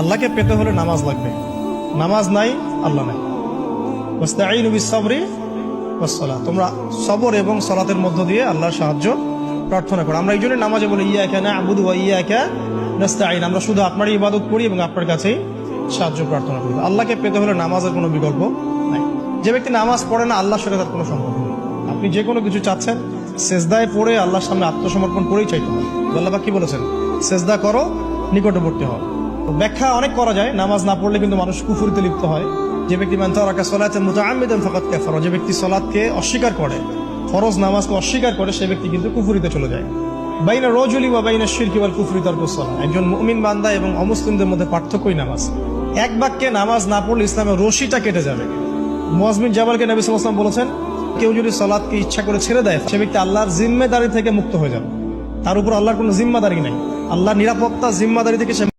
আল্লাহকে পেতে হলে নামাজ লাগবে, নামাজ নাই আল্লাহ নাই। ওয়াস্তাঈনু বিস-সাবরি ওয়াস-সালাহ, তোমরা সবর এবং সালাতের মধ্য দিয়ে আল্লাহর সাহায্য প্রার্থনা করো। আমরা এই জন্য নামাজে বলি ইয়্যাকা না'বুদু ওয়া ইয়্যাকা নাস্তাঈন, আমরা শুধু আপনারই ইবাদত করি এবং আপনার কাছেই সাহায্য প্রার্থনা করি। আল্লাহকে পেতে হলে নামাজের কোনো বিকল্প নাই। যে ব্যক্তি নামাজ পড়ে না, আল্লাহর সাথে তার কোনো সম্পর্ক নেই। আপনি যে কোনো কিছু চাচ্ছেন, সেজদায় পড়ে আল্লাহর সামনে আত্মসমর্পণ করেই চাইতে হবে। আল্লাহ পাক কি বলেছেন? সেজদা করো, নিকটবর্তী হও। ব্যাখ্যা অনেক করা যায়, নামাজ না পড়লে কিন্তু মানুষ কুফরিতে লিপ্ত হয়। যে ব্যক্তি মান তারাকা সালাতান মুতাআম্মিদান ফাকাদ কাফারা, যে ব্যক্তি সালাতকে অস্বীকার করে, ফরজ নামাজকে অস্বীকার করে, সে ব্যক্তি কিন্তু কুফরিতে চলে যায়। বাইনা রাজুলি ওয়া বাইনা শিরকি ওয়াল কুফরি তারকুস সালাহ, একজন মুমিন বান্দা এবং অমুসলিমদের মধ্যে পার্থক্যই নামাজ। এক বাক্যে নামাজ না পড়লে ইসলামের রশিটা কেটে যাবে। মুআয বিন জাবালকে নবী সাল্লাল্লাহু আলাইহি ওয়াসাল্লাম বলেছেন, কেউ যদি সালাতকে ইচ্ছা করে ছেড়ে দেয়, সে ব্যক্তি আল্লাহর জিম্মেদারি থেকে মুক্ত হয়ে যাবে। তার উপর আল্লাহর কোনো জিম্মাদারি নাই, আল্লাহর নিরাপত্তা জিম্মাদারি থেকে সে